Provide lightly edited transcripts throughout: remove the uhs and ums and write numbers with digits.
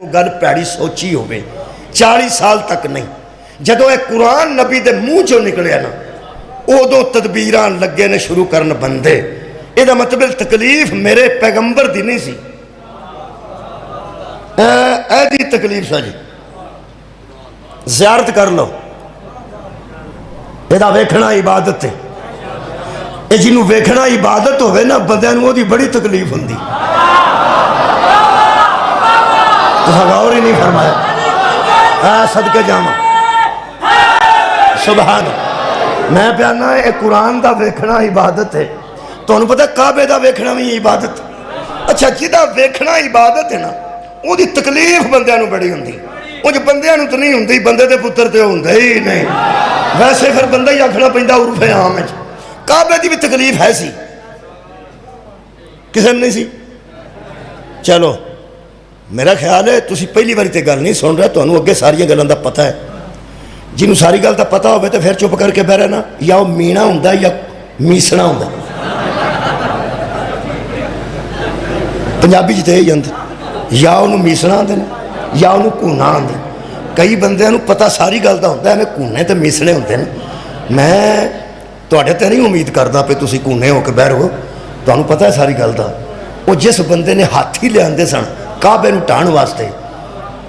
गल भैड़ी सोची हो 40 साल तक नहीं, जदों यह कुरान नबी के मूँह चो निकलिया ना उदों तदबीर लगे ने शुरू करन बंदे। यदा मतलब तकलीफ मेरे पैगंबर की नहीं सी, ऐदी तकलीफ सा जी। ज़ियारत कर लो, यदा वेखना इबादत है। ये जिन्हों वेखना इबादत होवे ना बंदे नूं ओहदी बड़ी तकलीफ होंदी। गौर ही नहीं फरमाया। सदके जावा सुभान। मैं प्याना ये कुरान का वेखना इबादत है। तुहानूं पता काबे का वेखना भी इबादत। अच्छा, जिहदा वेखना इबादत है ना उहदी तकलीफ बंदियां नूं बड़ी हुंदी। उंज बंदियां नूं तो नहीं हुंदी, बंदे दे पुत्तर तो हुंदे ही नहीं। वैसे फिर बंदा ही आखना पैंदा उर्फे आम है। काबे की भी तकलीफ है सी, किसी नहीं सी। चलो मेरा ख्याल है तुसी पहली बारी तो गल नहीं सुन रहे, तुहानूं अगे सारिया गल्लां दा पता है। जिन्हों सारी गल का पता हो तो फिर चुप करके बह रहना, या वह मीना हुंदा या मीसना हुंदा। पंजाबी च तो यही आंदा, या उन्होंने मीसना आंदे या उन्होंने कूना आंदे। कई बंदियां नूं पता सारी गल का होंदा, एवें कूने तो मीसने होंदे ने। मैं तुहाडे ते नहीं उम्मीद करदा पे तुसी कूने हो के बह रहो, तुहानूं पता है सारी गल का। वो जिस बंदे ने हाथी लिआंदे सन काबे नूं ढाण वास्ते,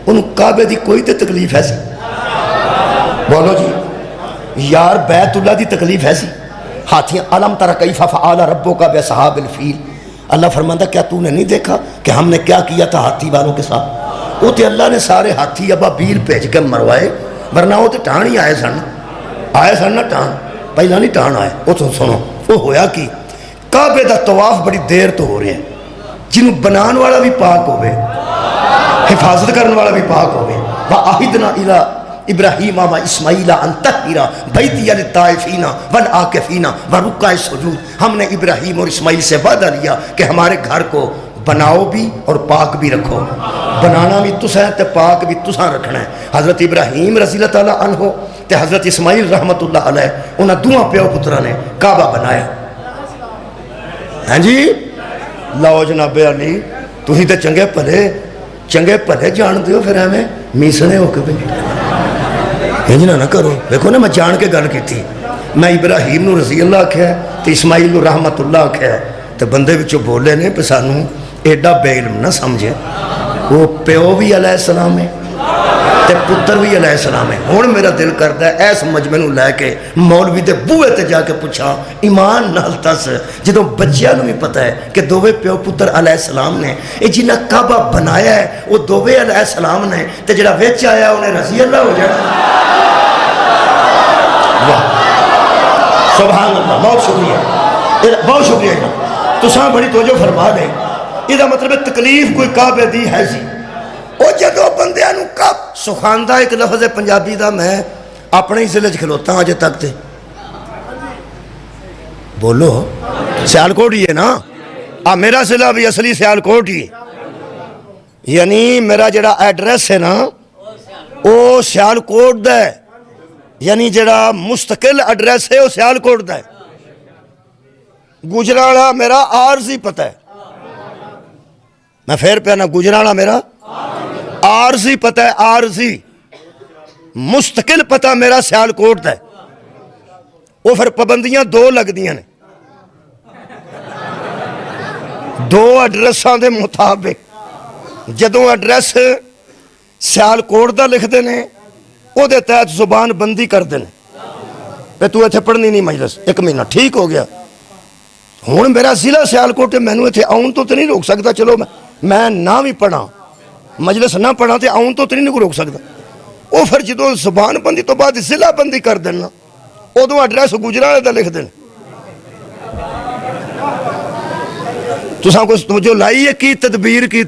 उन्होंने काबे की कोई तो तकलीफ है सी। बोलो जी यार, बैतुल्ला की तकलीफ है सी। हाथियां अलम तरा कैफा फअल रब्बुका बिअसहाबिल फील। अल्लाह फरमाता क्या तूने नहीं देखा कि हमने क्या किया था हाथी वालों के साथ। वो तो अल्लाह ने सारे हाथी अबाबील भेज के मरवाए, वरना वो तो टाण ही आए सन ना टाण, पहला नहीं टाण आए। वो तो सुनो वो होया कि काबे का तवाफ बड़ी देर तो हो रहा है। जिन्हों बनाने वाला भी पाक होवे, हिफाजत करने वाला भी पाक होवे। वा आहिदना इला इब्राहीम व इस्माइला अन तहिरा बैतिया लित्ताइफीना वल आकिफीना व रुक्का सुजूद। हमने इब्राहीम और इस्माइल से वादा लिया कि हमारे घर को बनाओ भी और पाक भी रखो। बनाना भी तुसा है तो पाक भी तुसा रखना है। हज़रत इब्राहीम रज़ी अल्लाह तआला अन्हो ते हज़रत इस्माइल रहमतुल्लाह अलैह उन्होंने दोवां प्यो पुत्रा ने काबा बनाया। हाँ जी, लो जनाबे अली, तुसीं तो चंगे भले जानते हो, फिर एवें मीसने हो के इंज ना करो। देखो ना, मैं जान के गल की। मैं इब्राहीम नूं रज़ी अल्लाह आख्या तो इस्माइल नूं रहमतुल्लाह आख्या, तो बंदे विचों बोले ने भी सानू एडा बेइल्म ना समझे। वो प्यो भी अलैहिस्सलाम है ते पुत्र भी अलैहिस्सलाम है। हुण मेरा दिल करता है इस मजमे नूं लैके मौलवी दे बूहे ते जाके पुछा, ईमान नाल दस, जदों बच्चियां नूं भी पता है कि दोवें प्यो पुत्र अलैहिस्सलाम ने, ये जिन्हां काबा बनाया है वो दोवें अलैहिस्सलाम ने, ते जिहड़ा विच आया उन्हें रज़ी अल्लाह हो जाना। वाह सुभान अल्लाह, बहुत शुक्रिया, बहुत शुक्रिया। तुसां बड़ी तवज्जो फरमा दे। इसका मतलब तकलीफ कोई काबे दी है सी। वो जदों बंदियां नूं कब सुखांदा, एक लफ्ज़ है पंजाबी का, मैं अपने ही जिले च खलोता अजे तक ते बोलो सियालकोट ही है ना। मेरा जिला भी असली सियालकोट ही, यानी मेरा जड़ा एड्रैस है ना वो सियालकोट दा है, यानी जड़ा मुस्तकिल एड्रैस है वो सियालकोट दा है। गुजरावाला मेरा आरजी पता है, मैं फिर कहना गुजरावाला मेरा आरजी पता है। आरजी मुस्तकिल पता मेरा सियालकोट दा है। वो फिर पाबंदियां दो लगदियां ने, दो एड्रैसां दे मुताबिक। जदों एड्रैस सियालकोट दा लिखते हैं उहदे तहत जुबान बंदी करते हैं कि तू इत्थे पढ़नी नहीं मजलिस, 1 महीना ठीक हो गया। हुण मेरा जिला सियालकोट, मैनू इत्थे आउण तो नहीं रोक सकता। चलो मैं ना भी पढ़ा, मजलिस ना पढ़ा तो आउण तो नहीं रोक सकता। वो फिर जो जुबान बंदी तो बाद जिला बंदी कर देना, उदों एड्रैस गुजरावाले का लिख देना। तुसां कुछ तवज्जो लाई है की तदबीर की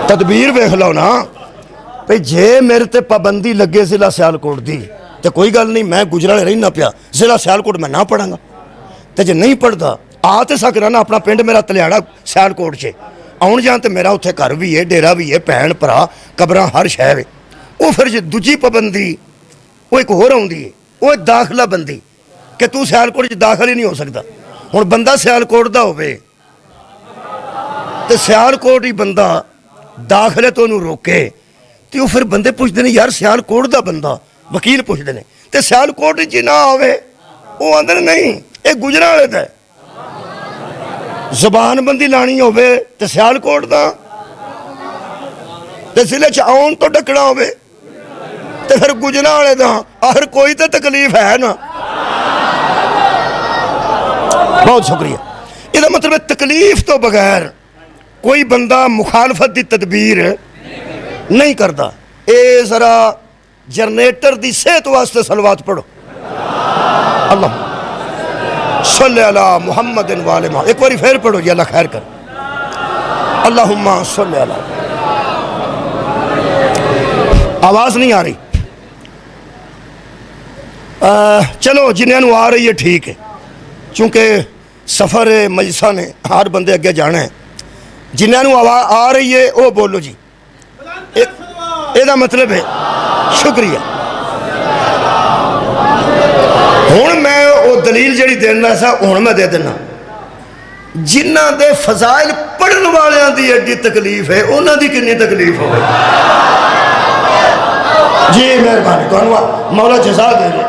तदबीर वेख लो ना भाई। जे मेरे ते पाबंदी लगे जिला सियालकोट की तो कोई गल नहीं, मैं गुजरावाले रहना पिया, जिला सियालकोट मैं ना पढ़ांगा। तो जे नहीं पढ़ता आ तो सकना ना, अपना पिंड मेरा तलियाड़ा सियालकोट च, आउण जान तो मेरा उत्थे घर भी है, डेरा भी है, भैन भरा कबरां हर शै है। वो फिर जे दूजी पाबंदी वो एक होर आउंदी है, वो दाखला बंदी कि तू सियालकोट च दाखल ही नहीं हो सकता। हुण बंदा सियालकोट दा होवे तो सियालकोट ही बंदा ਦਾਖਲੇ ਤੋਂ ਉਹਨੂੰ ਰੋਕੇ ਤੇ ਉਹ ਫਿਰ ਬੰਦੇ ਪੁੱਛਦੇ ਨੇ ਯਾਰ ਸਿਆਲਕੋਟ ਦਾ ਬੰਦਾ, ਵਕੀਲ ਪੁੱਛਦੇ ਨੇ ਤੇ ਸਿਆਲਕੋਟ 'ਚ ਨਾ ਆਵੇ, ਉਹ ਆਂਦੇ ਨੇ ਨਹੀਂ ਇਹ ਗੁਜਰਾਂ ਵਾਲੇ ਦਾ। ਜ਼ਬਾਨਬੰਦੀ ਲਾਣੀ ਹੋਵੇ ਤੇ ਸਿਆਲਕੋਟ ਦਾ, ਤੇ ਜ਼ਿਲ੍ਹੇ 'ਚ ਆਉਣ ਤੋਂ ਡੱਕਣਾ ਹੋਵੇ ਤੇ ਫਿਰ ਗੁਜਰਾਂ ਵਾਲੇ ਦਾ। ਆਖਰ ਕੋਈ ਤਾਂ ਤਕਲੀਫ ਹੈ ਨਾ। बहुत शुक्रिया। ਇਹਦਾ ਮਤਲਬ ਹੈ ਤਕਲੀਫ ਤੋਂ ਬਗੈਰ ਕੋਈ ਬੰਦਾ ਮੁਖਾਲਫਤ ਦੀ ਤਦਬੀਰ नहीं करता। ये जरा जनरेटर की सेहत वास्ते सलवात पढ़ो, अल्लाह सल्ले अला मुहम्मद वाले मा। एक बार फिर पढ़ो जी, अल्लाह खैर कर। अल्लाहुम्मा सल्ले अला। आवाज़ नहीं आ रही? चलो जिन्होंने आ रही है ठीक है, चूँकि सफ़र मजलिसां ने हर बंदे अगे जाना है। जिन्होंने आवाज़ आ रही है वो बोलो जी। ਇਹਦਾ ਮਤਲਬ ਹੈ ਸ਼ੁਕਰੀਆ। ਹੁਣ ਮੈਂ ਉਹ ਦਲੀਲ ਜਿਹੜੀ ਦੇਣਾ ਸੀ ਹੁਣ ਮੈਂ ਦੇ ਦਿੰਦਾ। ਜਿਨ੍ਹਾਂ ਦੇ ਫਜ਼ਾਇਲ ਪੜ੍ਹਨ ਵਾਲਿਆਂ ਦੀ ਐਡੀ ਤਕਲੀਫ ਹੈ, ਉਹਨਾਂ ਦੀ ਕਿੰਨੀ ਤਕਲੀਫ ਹੋਵੇ ਜੀ। ਮਿਹਰਬਾਨੀ, ਤੁਹਾਨੂੰ ਮੌਲਾ ਜਜ਼ਾ ਦੇ ਦੇ।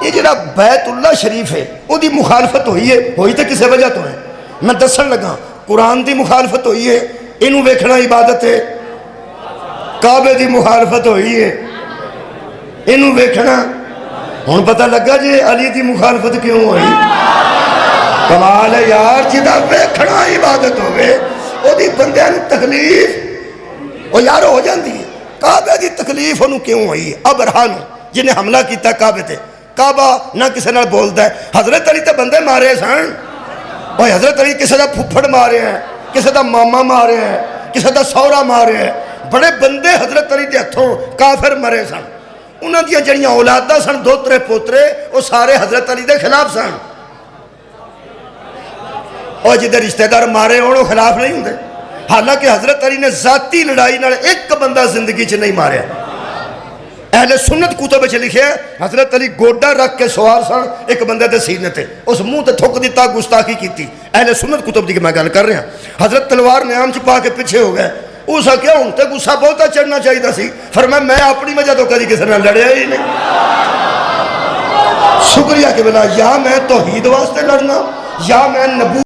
ਇਹ ਜਿਹੜਾ ਬੈਤੁੱਲਾ ਸ਼ਰੀਫ ਹੈ ਉਹਦੀ ਮੁਖਾਲਫਤ ਹੋਈ ਹੈ, ਹੋਈ ਤਾਂ ਕਿਸੇ ਵਜ੍ਹਾ ਤੋਂ ਹੈ। ਮੈਂ ਦੱਸਣ ਲੱਗਾ ਕੁਰਾਨ ਦੀ ਮੁਖਾਲਫਤ ਹੋਈ ਹੈ, ਇਹਨੂੰ ਵੇਖਣਾ ਇਬਾਦਤ ਹੈ। काबे की मुखालफत हुई है, इनू वेखना। हुण पता लगा जी अली की मुखालफत क्यों हुई। कमाल है यार, जिदा वेखना इबादत होवे ओदी बंदे नूं तकलीफ ओ यार हो जाती है। काबे की तकलीफ उन्होंने क्यों हुई। अबरहा नूं जिन्हें हमला किया काबे ते, काबा ना किसी नाल बोलता है। हजरत अली तो बंदे मारे सन, और हजरत अली किसी का फुफड़ मारे है, किसी का मामा मारे है, किसी का सौहरा मारे है। बड़े बंदे हजरत अली के हथों काफिर मरे सन। उन्होंने दी जड़ियां औलादा सन, दोतरे पोतरे, वो सारे हजरत अली के खिलाफ सन। और जिधर रिश्तेदार मारे होने खिलाफ नहीं होंगे। हालांकि हजरत अली ने जाती लड़ाई नाल एक बंदा जिंदगी च नहीं मारिया। अहले सुन्नत कुतब च लिखे हजरत अली गोडा रख के सवार सन एक बंदे के सीने ते, उस मुंह ते थुक दिता, गुस्ताखी की। अहले सुन्नत कुतब की मैं गल कर रहा। हजरत तलवार ने आम च पा के पीछे हो गए। उस क्या हूं तो गुस्सा बहुता चढ़ना चाहिए सी, फिर मैं अपनी वजह तो कभी किसी ने लड़िया ही नहीं। शुक्रिया कि बिना या मैं तौहीद वास्ते लड़ना या मैं नबू